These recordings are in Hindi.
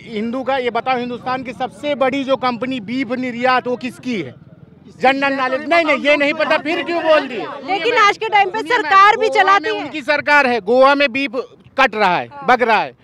हिंदू का ये बताओ, हिंदुस्तान की सबसे बड़ी जो कंपनी बीफ निर्यात वो किसकी है? जनरल नॉलेज नहीं, ये नहीं पता, फिर क्यों बोल दिए? लेकिन आज के टाइम पे सरकार भी चलाती है। उनकी सरकार है, गोवा में बीफ कट रहा है, बग रहा है।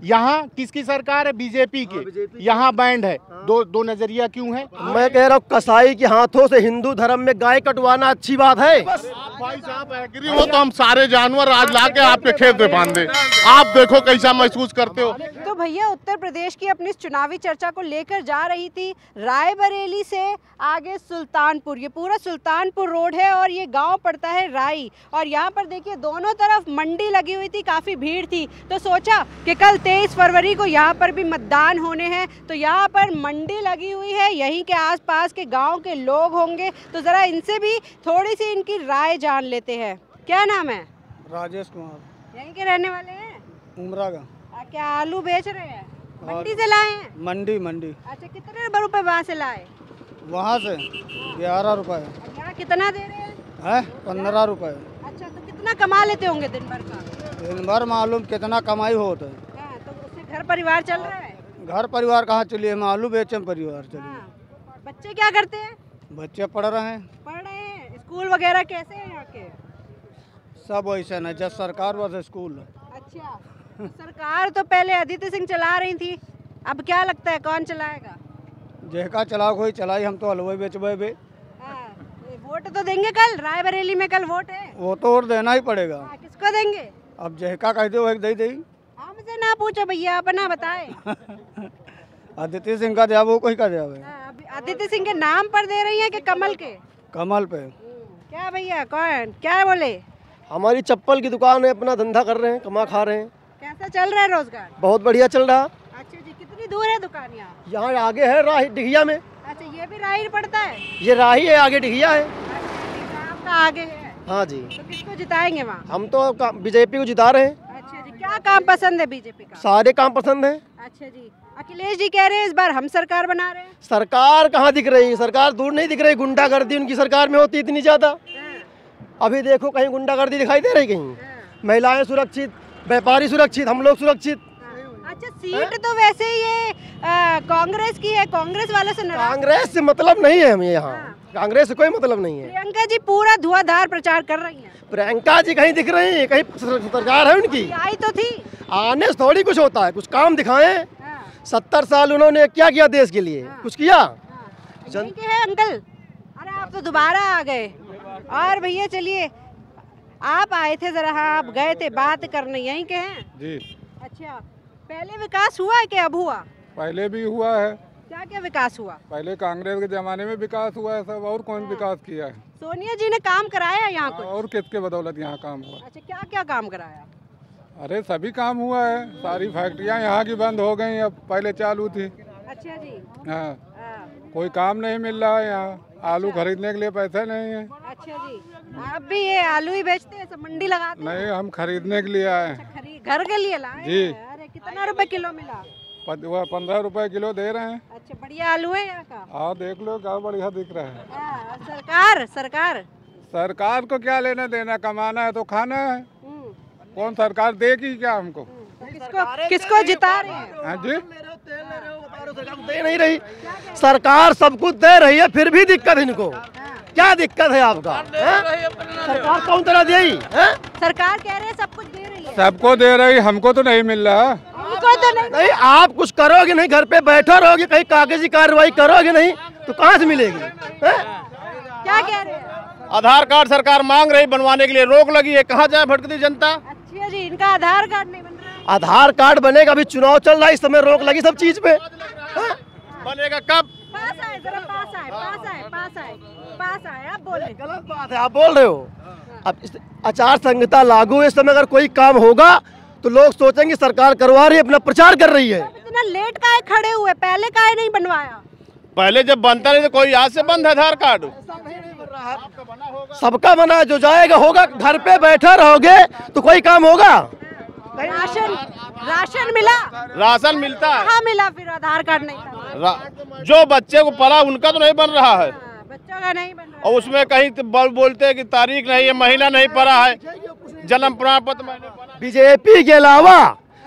यहाँ किसकी सरकार है? बीजेपी की। यहाँ बैंड है। दो नजरिया क्यों है? मैं कह रहा हूँ कसाई के हाथों से हिंदू धर्म में गाय कटवाना अच्छी बात है। भाई साहब एग्री हो तो हम सारे जानवर आज लाके आपके खेत में बांध दें, आप देखो कैसा महसूस करते हो। तो भैया उत्तर प्रदेश की अपनी चुनावी चर्चा को लेकर जा रही थी रायबरेली से आगे सुल्तानपुर। ये पूरा सुल्तानपुर रोड है और ये गांव पड़ता है राई। और यहाँ पर देखिए दोनों तरफ मंडी लगी हुई थी, काफ़ी भीड़ थी। तो सोचा कि कल 23 फरवरी को यहाँ पर भी मतदान होने हैं, तो यहाँ पर मंडी लगी हुई है, यहीं के आसपास के गांव के लोग होंगे। तो ज़रा इनसे भी थोड़ी सी इनकी राय जान लेते हैं। क्या नाम है? राजेश कुमार। यहीं के रहने वाले हैं? उमरा का। क्या आलू बेच रहे हैं? मंडी से लाए हैं? मंडी। अच्छा, कितने रुपए वहाँ से लाए? वहाँ से 11 रुपए। यहाँ कितना दे रहे हैं? 15 रुपए। अच्छा, तो कितना कमा लेते होंगे दिन भर का? दिन भर मालूम कितना कमाई होता है। तो उससे घर परिवार चल रहा है? घर परिवार कहाँ चलिए, हम आलू बेचे परिवार चलिए। बच्चे क्या करते हैं? बच्चे पढ़ रहे हैं। स्कूल वगैरह कैसे हैं यहाँ के? सब वैसे न, जब सरकार बस स्कूल। अच्छा, सरकार तो पहले अदिति सिंह चला रही थी, अब क्या लगता है कौन चलाएगा? जेका चलाओ कोई चलाई, हम तो हलवा बेचबे बे। वोट तो देंगे कल, रायबरेली में कल वोट है। वो तो वोट देना ही पड़ेगा। किसको देंगे? अब जेका कह दो दे दी। हमसे ना पूछो भैया, अपना बताए। अदिति सिंह का दिया, वो कोई का दिया? अदिति सिंह के नाम पर दे रही है कि कमल के? कमल पे। क्या भैया, कौन क्या बोले? हमारी चप्पल की दुकान है, अपना धंधा कर रहे हैं, कमा खा रहे हैं। कैसा चल रहा है रोजगार? बहुत बढ़िया चल रहा। अच्छा जी, कितनी दूर है दुकान यहाँ? यहाँ आगे है राही डिघिया में। अच्छा, ये भी राही पड़ता है? ये राही है, आगे डिघिया है। आपका आगे है? हाँ जी। तो किसको जिताएंगे वहाँ? हम तो बीजेपी को जिता रहे हैं। अच्छा जी, क्या काम पसंद है बीजेपी का? सारे काम पसंद है। अच्छा जी, अखिलेश जी कह रहे हैं इस बार हम सरकार बना रहे हैं। सरकार कहाँ दिख रही है? सरकार दूर नहीं दिख रही। गुंडागर्दी उनकी सरकार में होती इतनी ज्यादा। अभी देखो कहीं गुंडागर्दी दिखाई दे रही? कहीं महिलाएं सुरक्षित, व्यापारी सुरक्षित, हम लोग सुरक्षित। अच्छा, सीट तो वैसे ही ये कांग्रेस की है, कांग्रेस वालों से नाराज। कांग्रेस से मतलब नहीं है हमें यहाँ। कांग्रेस से कोई मतलब नहीं है। प्रियंका जी पूरा धुआंधार प्रचार कर रही हैं। प्रियंका जी कहीं दिख रही है? कहीं सरकार है उनकी? आई तो थी। आने से थोड़ी कुछ होता है, कुछ काम दिखाएं। 70 साल उन्होंने क्या किया देश के लिए? कुछ किया? यहीं के हैं अंकल? अरे आप तो दोबारा आ गए। और भैया चलिए, आप आए थे जरा, हाँ आप गए थे बात करने, यहीं के हैं जी। अच्छा, पहले विकास हुआ है कि अब हुआ? पहले भी हुआ है। क्या क्या विकास हुआ? पहले कांग्रेस के जमाने में विकास हुआ है सब, और कौन विकास किया है? सोनिया जी ने काम कराया यहाँ कुछ? और किसके बदौलत यहाँ काम हुआ? अच्छा, क्या क्या काम कराया? अरे सभी काम हुआ है, सारी फैक्ट्रियाँ यहाँ की बंद हो गई, अब पहले चालू थी। अच्छा जी। हाँ, कोई काम नहीं मिल रहा है यहाँ, आलू खरीदने के लिए पैसे नहीं है। अच्छा जी, आप भी ये आलू ही बेचते हैं, सब मंडी लगाते हैं? नहीं, हम खरीदने के लिए आए हैं। घर के लिए लाए? जी। अरे कितना रुपए किलो मिला? 15 रुपए किलो दे रहे हैं। अच्छा, बढ़िया आलू है यहाँ का? हाँ देख लो, क्या बढ़िया दिख रहा है। सरकार को क्या लेना देना, कमाना है तो खाना है। कौन सरकार देगी क्या हमको? किसको जिता रहे हैं? हाँ जी, दे नहीं रही सरकार, सब कुछ दे रही है, फिर भी दिक्कत है इनको। क्या दिक्कत है आपका? सरकार कौन तरह देगी? सरकार कह रहे हैं सब कुछ दे रही है। सबको दे रही, हमको तो नहीं मिल रहा। हमको तो नहीं, आप कुछ करोगे नहीं, घर पे बैठे रहोगे, कहीं कागजी कार्रवाई करोगे नहीं तो कहाँ से मिलेगी? क्या कह रहे हैं? आधार कार्ड सरकार मांग रही बनवाने के लिए, रोक लगी है, कहाँ जाए भटकती जनता। अच्छा जी, इनका आधार कार्ड नहीं बन रहा है? आधार कार्ड बनेगा, अभी चुनाव चल रहा है, इस समय रोक लगी सब चीज पे। बनेगा कब? पास आए, जरा पास आए, आप बोले। गलत बात है, आप बोल रहे हो। अब आचार संहिता लागू है, इस समय अगर कोई काम होगा तो लोग सोचेंगे सरकार करवा रही है, अपना प्रचार कर रही है। इतना लेट काहे खड़े हुए, पहले काहे नहीं बनवाया? पहले जब बनता नहीं तो कोई आज से बंद है आधार कार्ड? सबका बना है, जो जाएगा होगा। घर पे बैठे रहोगे तो कोई काम होगा? राशन मिला? राशन मिलता है। कहाँ मिला फिर? आधार कार्ड नहीं था। जो बच्चे को पढ़ा उनका तो नहीं बन रहा है, बच्चों का नहीं बन रहा। और उसमें कहीं बोलते हैं कि तारीख नहीं है, महीना नहीं पड़ा है, जन्म प्रमाण पत्र। बीजेपी के अलावा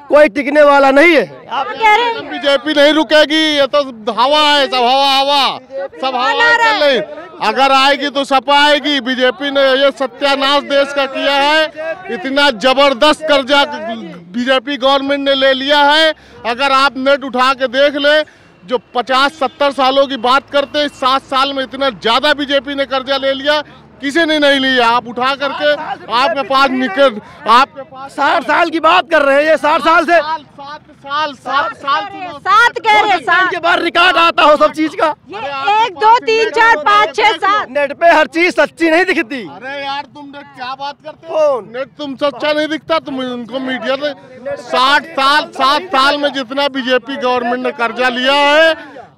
कोई टिकने वाला नहीं है। आप कह रहे हैं बीजेपी नहीं रुकेगी, ये तो हवा है, सब हवा सब हवा चल रही। अगर आएगी तो सपा आएगी। बीजेपी ने ये सत्यानाश देश का किया है, इतना जबरदस्त कर्जा बीजेपी गवर्नमेंट ने ले लिया है। अगर आप नेट उठा के देख ले, जो 50-70 सालों की बात करते हैं, 7 साल में इतना ज्यादा बीजेपी ने कर्जा ले लिया, किसी ने नहीं लिया। आप उठा करके आपके पास निकल, आपके पास 60 साल की बात कर रहे हैं, ये 60 साल से 7 कह रहे हैं, 7 के बाद रिकॉर्ड आता हो सब चीज का। ये 1 2 3 4 5 6 7 नेट पे हर चीज सच्ची नहीं दिखती। अरे यार तुम नेट क्या बात करते हो? नेट तुम सच्चा नहीं दिखता, तुम उनको मीडिया ने 7 साल में जितना बीजेपी गवर्नमेंट ने कर्जा लिया है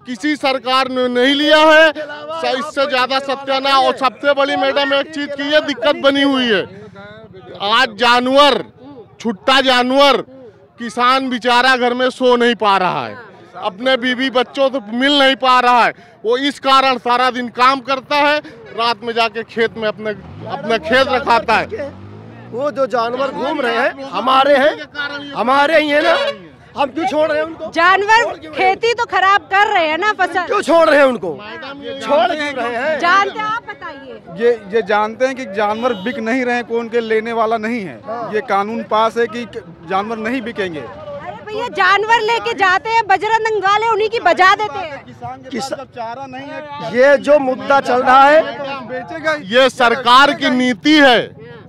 किसी सरकार ने नहीं लिया है। इससे ज्यादा सत्यानाश। और सबसे बड़ी मैडम एक चीज की ये दिक्कत बनी हुई है, आज जानवर, छुट्टा जानवर, किसान बेचारा घर में सो नहीं पा रहा है, अपने बीवी बच्चों से मिल नहीं पा रहा है। वो इस कारण सारा दिन काम करता है, रात में जाके खेत में अपने खेत रखाता है। वो जो जानवर घूम रहे हैं हमारे ही है ना, हम क्यों छोड़ रहे हैं उनको? जानवर खेती तो खराब कर रहे हैं ना, फसल क्यों छोड़ रहे हैं उनको? छोड़ क्यों रहे हैं? जानते हैं आप, बताइए। ये जानते हैं कि जानवर बिक नहीं रहे, कौन के लेने वाला नहीं है। ये कानून पास है कि जानवर नहीं बिकेंगे। अरे भैया, जानवर लेके जाते हैं, बजरंग दल वाले उन्हीं की बजा देते हैं। किसान चारा नहीं है, ये जो मुद्दा चल रहा है, बेचेगा। ये सरकार की नीति है,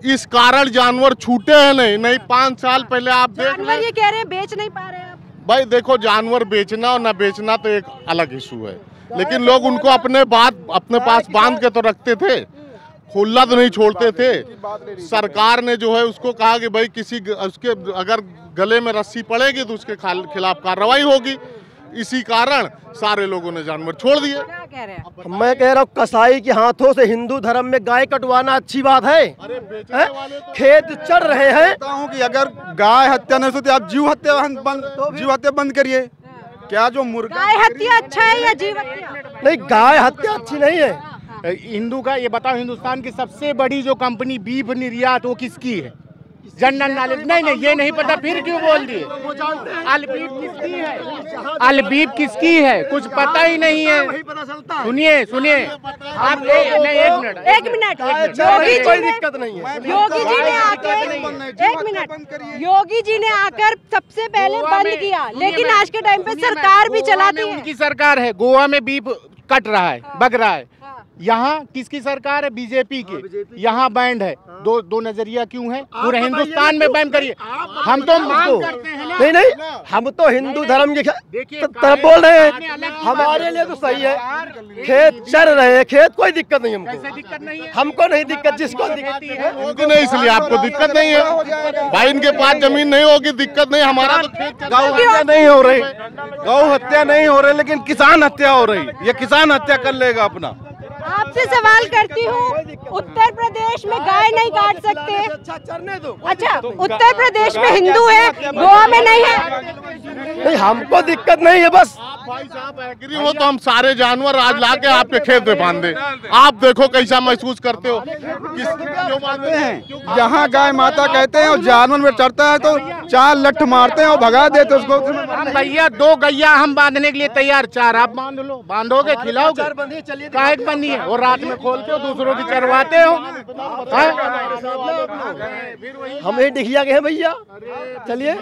इस कारण जानवर छूटे हैं नहीं 5 साल पहले आप देख जानवर ये कह रहे हैं बेच नहीं पा रहे हैं आप। भाई देखो, जानवर बेचना और ना बेचना तो एक अलग इशू है, लेकिन लोग उनको अपने पास बांध के तो रखते थे, खुला तो नहीं छोड़ते थे। सरकार ने जो है उसको कहा कि भाई उसके अगर गले में रस्सी पड़ेगी तो उसके खिलाफ कार्रवाई होगी। इसी कारण सारे लोगों ने जानवर छोड़ दिए। क्या कह रहे हैं? मैं कह रहा हूँ कसाई के हाथों से हिंदू धर्म में गाय कटवाना अच्छी बात है? खेत चढ़ रहे हैं। कि अगर गाय हत्या नहीं होती, आप जीव हत्या बंद करिए। क्या जो मुर्गा, गाय हत्या अच्छा है या जीव हत्या? नहीं, गाय हत्या अच्छी नहीं है। हिंदू का ये बताओ, हिंदुस्तान की सबसे बड़ी जो कंपनी बीफ निर्यात वो किसकी है? जनरल नॉलेज नहीं, ये नहीं पता, फिर क्यों बोल दिए? अलबीफ किसकी है? अलबीफ किसकी है? कुछ पता ही नहीं है। सुनिए आप एक मिनट। कोई दिक्कत नहीं है। योगी जी ने आकर योगी जी ने आकर सबसे पहले बंद किया, लेकिन आज के टाइम पे सरकार भी चलाती है। उनकी सरकार है। गोवा में बीफ कट रहा है, बग रहा है। यहाँ किसकी सरकार है? बीजेपी की। यहाँ बैंड है। दो नजरिया क्यों है? पूरे हिंदुस्तान में बैन करिए। हम तो मांग करते हैं ना। नहीं, हम तो हिंदू धर्म की तरफ बोल रहे हैं। हमारे लिए तो सही है, खेत चल रहे हैं, खेत कोई दिक्कत नहीं हमको। दिक्कत नहीं है, हमको नहीं दिक्कत, जिसको दिक्कत है उनको नहीं, इसलिए आपको दिक्कत नहीं है। भाई इनके पास जमीन नहीं होगी, दिक्कत नहीं। हमारा तो खेत गौ हत्या नहीं हो रही, गौ हत्या नहीं हो रही, लेकिन किसान हत्या हो रही। ये किसान हत्या कर लेगा अपना। आपसे सवाल करती हूँ, उत्तर प्रदेश में गाय नहीं काट सकते? अच्छा, उत्तर प्रदेश में हिंदू है, गोवा में नहीं है। नहीं, हमको दिक्कत नहीं है। बस भाई साहब एग्री हो तो हम सारे जानवर आज लाके आपके खेत में बांध दे। आप देखो कैसा महसूस करते हो। क्यों बांधते हैं? यहाँ गाय माता कहते हैं और जानवर में चढ़ता है तो 4 लठ मारते हैं और भगा देते उसको। भैया 2 गैया हम बांधने के लिए तैयार, 4 आप बांध लो। बांधोगे, खिलाओगे, काहे बंदी है? और रात में खोलते हो, दूसरों की चरवाते हो। हम यही दिखिया गए हैं भैया। चलिए,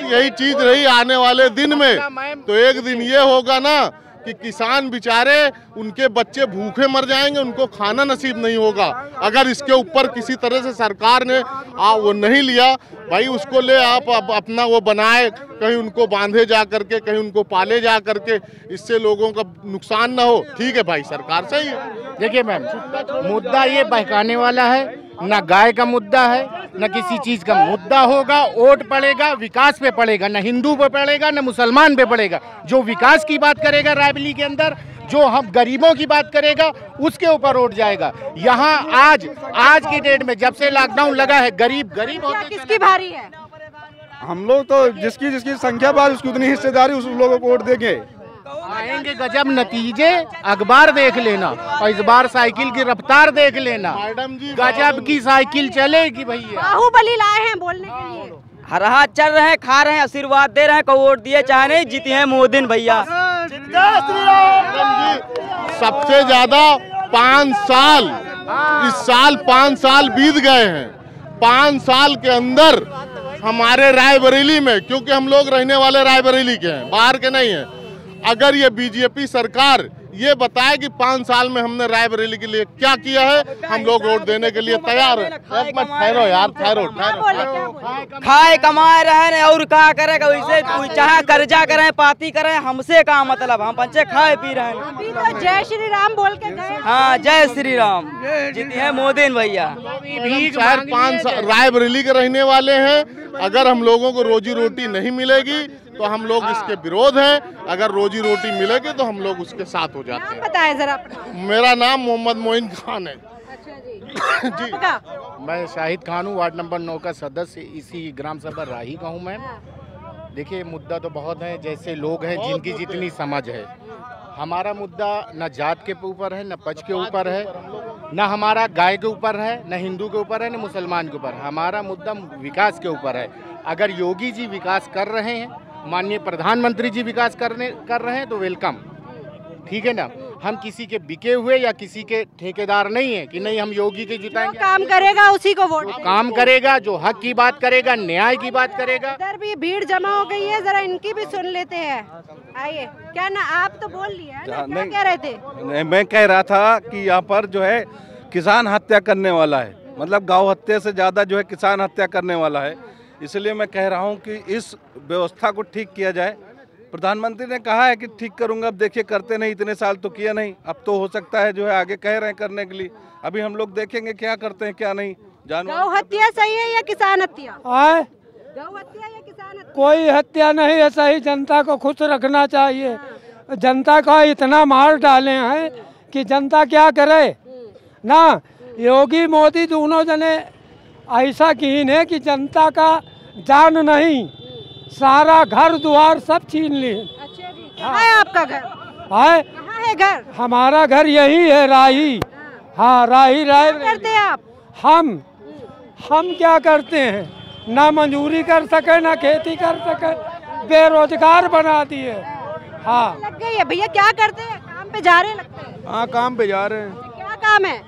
यही चीज रही आने वाले दिन में। तो एक दिन ये होगा ना कि किसान बेचारे, उनके बच्चे भूखे मर जाएंगे, उनको खाना नसीब नहीं होगा। अगर इसके ऊपर किसी तरह से सरकार ने वो नहीं लिया, भाई उसको ले आप अपना वो बनाए, कहीं उनको बांधे जा करके, कहीं उनको पाले जा करके, इससे लोगों का नुकसान ना हो। ठीक है भाई, सरकार सही है। देखिए मैम, मुद्दा ये बहकाने वाला है, ना गाय का मुद्दा है, न किसी चीज का मुद्दा होगा। वोट पड़ेगा, विकास पे पड़ेगा, न हिंदू पे पड़ेगा, न मुसलमान पे पड़ेगा। जो विकास की बात करेगा रायबरेली के अंदर, जो हम गरीबों की बात करेगा, उसके ऊपर वोट जाएगा। यहाँ आज की डेट में जब से लॉकडाउन लगा है, गरीब होते किसकी भारी है? हम लोग तो जिसकी संख्या बात, उसकी उतनी हिस्सेदारी, उस लोगों को वोट देंगे। आएंगे गजब नतीजे, अखबार देख लेना, और इस बार साइकिल की रफ्तार देख लेना। मैडम जी, गजब की साइकिल चलेगी भैया। बाहुबली लाए हैं बोलने के लिए। हर हाथ चल रहे हैं, खा रहे हैं, आशीर्वाद दे रहे हैं, को वोट दिए चाहे नहीं, जीते हैं मोदी भैया। सबसे ज्यादा 5 साल, इस साल 5 साल बीत गए हैं। 5 साल के अंदर हमारे रायबरेली में, क्योंकि हम लोग रहने वाले रायबरेली के हैं, बाहर के नहीं हैं, अगर ये बीजेपी सरकार ये बताए कि 5 साल में हमने रायबरेली के लिए क्या किया है, हम लोग वोट देने के लिए तैयार हैं। ठहरो यार, ठहरो। खाए कमाए रहे और क्या करेगा, वैसे चाहे कर्जा करें, पाती करें, हमसे का मतलब, हम पंचे खाए पी रहे हैं। अभी तो जय श्री राम बोल के गए। हाँ, जय श्री राम, जीते हैं मोदी भैया। शायद 5 साल रायबरेली के रहने वाले हैं, अगर हम लोगों को रोजी रोटी नहीं मिलेगी तो हम लोग इसके विरोध हैं, अगर रोजी रोटी मिलेगी तो हम लोग उसके साथ हो जाते हैं। बताएं जरा। मेरा नाम मोहम्मद मोइन खान है। अच्छा जी। जी, मैं शाहिद खान हूँ, वार्ड नंबर 9 का सदस्य, इसी ग्राम सभा राही का हूँ मैं। देखिए, मुद्दा तो बहुत है, जैसे लोग हैं जिनकी जितनी समझ है। हमारा मुद्दा न जात के ऊपर है, न पक्ष के ऊपर है, न हमारा गाय के ऊपर है, न हिंदू के ऊपर है, न मुसलमान के ऊपर। हमारा मुद्दा विकास के ऊपर है। अगर योगी जी विकास कर रहे हैं, माननीय प्रधानमंत्री जी विकास कर रहे हैं तो वेलकम, ठीक है ना। हम किसी के बिके हुए या किसी के ठेकेदार नहीं है कि नहीं हम योगी के जिताएंगे। काम करेगा उसी को वोट, काम करेगा, जो हक की बात करेगा, न्याय की बात करेगा। इधर भी भीड़ जमा हो गई है, जरा इनकी भी सुन लेते हैं। आइए, क्या ना आप तो बोल लिए हैं ना, क्या कह रहे थे? मैं कह रहा था कि यहाँ पर जो है किसान हत्या करने वाला है, मतलब गौ हत्या से ज़्यादा जो है किसान हत्या करने वाला है। इसलिए मैं कह रहा हूँ कि इस व्यवस्था को ठीक किया जाए। प्रधानमंत्री ने कहा है कि ठीक करूंगा, अब देखिए करते नहीं, इतने साल तो किया नहीं, अब तो हो सकता है जो है आगे कह रहे हैं करने के लिए। अभी हम लोग देखेंगे क्या करते हैं क्या नहीं। गौ हत्या सही है या किसान हत्या? गौ हत्या या किसान हत्या? कोई हत्या नहीं है, सही जनता को खुश रखना चाहिए। जनता का इतना मार डाले हैं कि जनता क्या करे ना। योगी मोदी दोनों जने ऐसा कीन है कि जनता का जान नहीं, सारा घर द्वार सब छीन लिए। अच्छा जी, कहाँ है आपका घर? है, कहाँ है घर? हमारा घर यही है, राही। हाँ, राही राय करते हैं आप? हम क्या करते हैं, ना मंजूरी कर सके ना खेती कर सके, बेरोजगार बना दिए। हाँ, लग गई है भैया, क्या करते हैं? काम पे जा रहे लगते हैं? हाँ, काम पे जा रहे हैं। क्या काम है?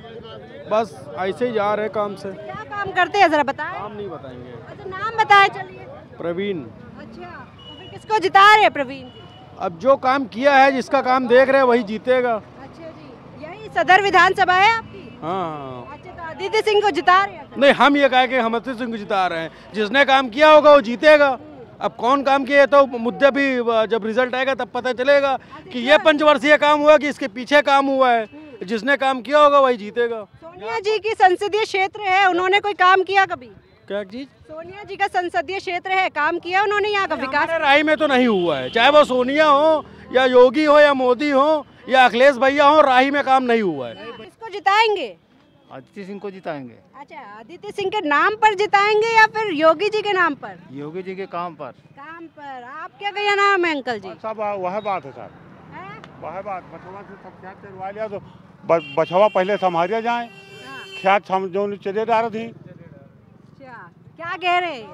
बस ऐसे ही जा रहे हैं काम से। क्या काम करते हैं जरा बताएं। काम नहीं बताएंगे। अच्छा, नाम बताएं चलिए। प्रवीण। अच्छा, तो फिर किसको जिता रहे हैं प्रवीण जी? अब जो काम किया है, जिसका काम देख रहे हैं वही जीतेगा। अच्छा जी, यही सदर विधानसभा है आपकी? हाँ। अच्छा, तो अदिति सिंह को जिता रहे हैं? नहीं, हम ये कहे कि हम अदिति सिंह को जिता रहे हैं, जिसने काम किया होगा वो जीतेगा। अब कौन काम किया है तो मुद्दे भी जब रिजल्ट आएगा तब पता चलेगा कि ये पंचवर्षीय काम हुआ कि इसके पीछे काम हुआ है। जिसने काम किया होगा वही जीतेगा। सोनिया जी की संसदीय क्षेत्र है, उन्होंने कोई काम किया कभी? क्या चीज? सोनिया जी का संसदीय क्षेत्र है, काम किया उन्होंने यहाँ का विकास? राय में तो नहीं हुआ है, चाहे वो सोनिया हो या योगी हो या मोदी हो या अखिलेश भैया हो, राही में काम नहीं हुआ है। किसको जिताएंगे? अदिति सिंह को जिताएंगे। अच्छा, अदिति सिंह के नाम पर जिताएंगे या फिर योगी जी के नाम पर? योगी जी के काम पर। काम पर। आप क्या कहिए नाम है अंकल जी? सब वह बात है सर, वह बात बछवा से सब ख्यात चलवा लिया तो बछवा पहले संभालिया जाए, ख्यात जो चले जा रही थी। अच्छा, क्या कह रहे हैं?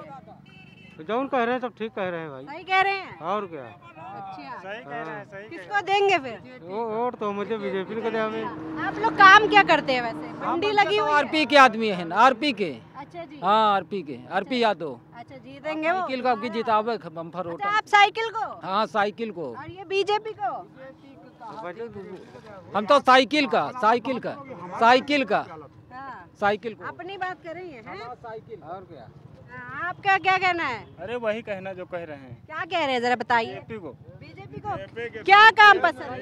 जो कह रहे हैं सब ठीक कह रहे हैं भाई। सही कह रहे हैं? और क्या? अच्छा, सही कह रहे हैं, सही किसको देंगे फिर? वोट तो मुझे बीजेपी को देंगे। आप लोग काम क्या करते हैं वैसे? मंडी लगी हुई है? आरपी के आदमी है ना, आरपी के। अच्छा जी। हाँ, आरपी के, आरपी यादव। अच्छा, जीतेंगे वो? साइकिल का जितावे बम्फर वोट। अच्छा, आप साइकिल को? हाँ, साइकिल को। और ये बीजेपी को? हम तो साइकिल का, साइकिल का, साइकिल का, हाँ, साइकिल को। अपनी बात कर रही है? साइकिल। और क्या? आपका क्या कहना है? अरे वही कहना जो कह रहे हैं। क्या कह रहे हैं जरा बताइए। बीजेपी को क्या काम पसंद है?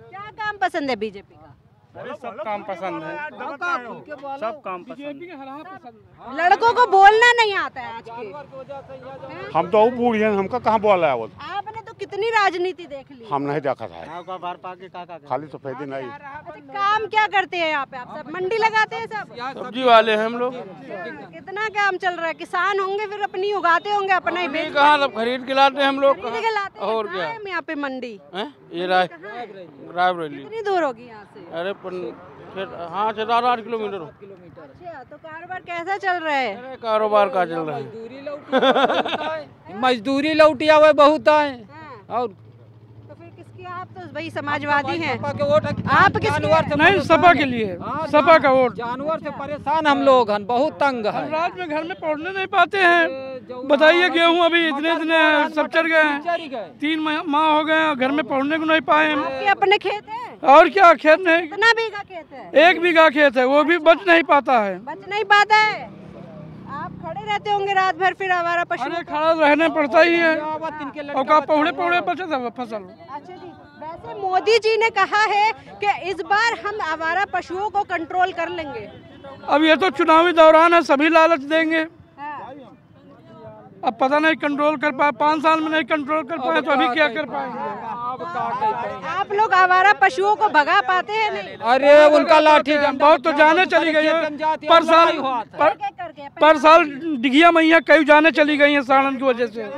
क्या काम पसंद है बीजेपी का? अरे सब काम पसंद है, सब काम पसंद है। लड़कों को बोलना नहीं आता है आज के। हम तो बूढ़ी हैं, हमका कहाँ बोला है वो। आपने तो कितनी राजनीति देख ली। हम नहीं देखा था, खाली सफेदी नहीं। अच्छा, काम क्या करते हैं यहाँ पे आप सब? मंडी लगाते हैं सब? सब्जी वाले हैं हम लोग। कितना काम चल रहा है? किसान होंगे फिर अपनी उगाते होंगे, अपना ही बेच कहाँ सब खरीद के लाते हैं हम लोग। खरीद के लाते हैं। और कहाँ क्या? है यहाँ पे मंडी? ये रायबरेली। कितनी दूर होगी यहाँ से? अरे हाँ, 7-8 किलोमीटर। अच्छा, तो कारोबार कैसा चल रहा है? कारोबार का चल रहा है। मजदूरी लौटी आवे बहुत है। और तो फिर किसकी, आप तो भाई समाजवादी हैं, वोट आप किसके? नहीं, सपा के लिए, सपा का वोट। जानवर से परेशान हम लोग हैं, बहुत तंग है। रात में घर में पहुंचने नहीं पाते हैं। बताइए, गेहूँ अभी इतने सब चढ़ गए हैं, 3 माह हो गए, घर में पहुंचने को नहीं पाए। आपके अपने खेत है? और क्या, खेत नहीं, कितना बीघा खेत है? 1 बीघा खेत है, वो भी बच नहीं पाता है। बच नहीं पाता है। आप खड़े रहते होंगे रात भर फिर आवारा पशु? अरे खड़ा रहने पड़ता ही है, और का पौड़े बचे था फसल। अच्छा जी, वैसे मोदी जी ने कहा है कि इस बार हम आवारा पशुओं को कंट्रोल कर लेंगे। अब ये तो चुनावी दौरान है, सभी लालच देंगे। अब पता नहीं कंट्रोल कर पाए, 5 साल में नहीं कंट्रोल कर पाए तो अभी क्या कर पाएंगे? आप लोग आवारा पशुओं को भगा पाते हैं? नहीं। अरे उनका लाठी बहुत तो जाने चली गई है, पर साल डिघिया मैया कई जाने चली गई है साड़न की वजह से।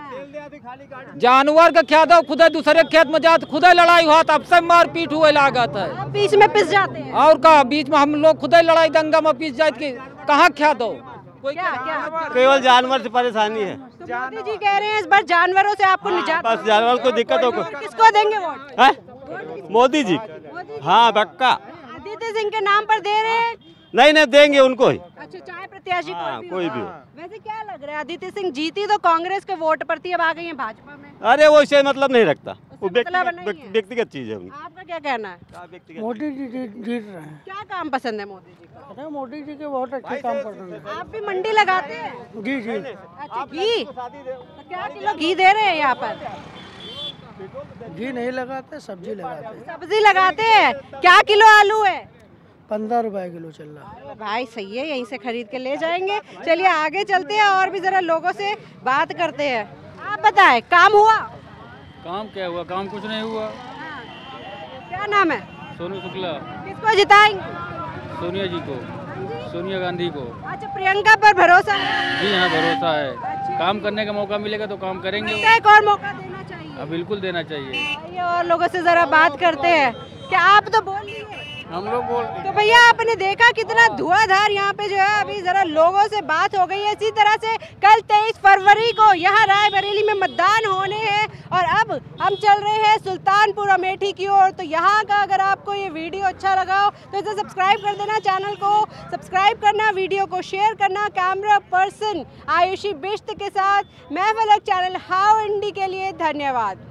जानवर का खेत है, खुद दूसरे खेत में जाते, खुद लड़ाई हुआ, अब सब मारपीट हुए लागत है। बीच में पिस जाते हैं। और का बीच में हम लोग खुद लड़ाई दंगा में पिस जाए के कहाँ खेत हो? क्या केवल जानवर से परेशानी है। तो मोदी जी कह रहे हैं इस बार जानवरों से आपको निजात। बस जानवर को दिक्कत हो। किसको देंगे वोट? मोदी जी। हाँ, पक्का। आदित्य सिंह के नाम पर दे रहे हैं? नहीं, देंगे उनको ही। अच्छा, चाहे प्रत्याशी कोई भी हो। वैसे क्या लग रहा है, आदित्य सिंह जीती तो कांग्रेस के वोट पर थी, अब आ गई है भाजपा में? अरे वो इससे मतलब नहीं रखता, वो मतलब व्यक्तिगत चीज है। आपका क्या कहना है? मोदी जी जीत रहे हैं। क्या काम पसंद है मोदी जी का? मोदी जी के बहुत अच्छे काम कर रहे हैं। आप भी मंडी लगाते हैं? जी। अच्छा, घी तो क्या किलो घी दे रहे हैं यहाँ पर? घी नहीं लगाते, सब्जी लगाते। सब्जी लगाते हैं, क्या किलो आलू है? 15 रुपए किलो चल रहा है। भाई सही है, यहीं से खरीद के ले जाएंगे। चलिए आगे चलते हैं और भी जरा लोगों से बात करते हैं। आप बताएं, काम हुआ? काम क्या हुआ? काम कुछ नहीं हुआ। क्या नाम है? सोनू शुक्ला। किसको जिताएंगे? सोनिया जी को, सोनिया गांधी को। अच्छा, प्रियंका पर भरोसा है? जी हाँ, भरोसा है। काम करने का मौका मिलेगा तो काम करेंगे। एक और मौका देना चाहिए। बिल्कुल देना चाहिए। आइए और लोगों से जरा बात करते हैं। क्या आप तो बोल रही है? हम लोग बोल। तो भैया आपने देखा कितना धुआंधार यहाँ पे जो है, अभी जरा लोगों से बात हो गई है। इसी तरह से कल 23 फरवरी को यहाँ रायबरेली में मतदान होने हैं और अब हम चल रहे हैं सुल्तानपुर अमेठी की ओर। तो यहाँ का अगर आपको ये वीडियो अच्छा लगा हो तो इसे सब्सक्राइब कर देना, चैनल को सब्सक्राइब करना, वीडियो को शेयर करना। कैमरा पर्सन आयुषी बिश्त के साथ मैं फलक, चैनल हाउ इंडी के लिए धन्यवाद।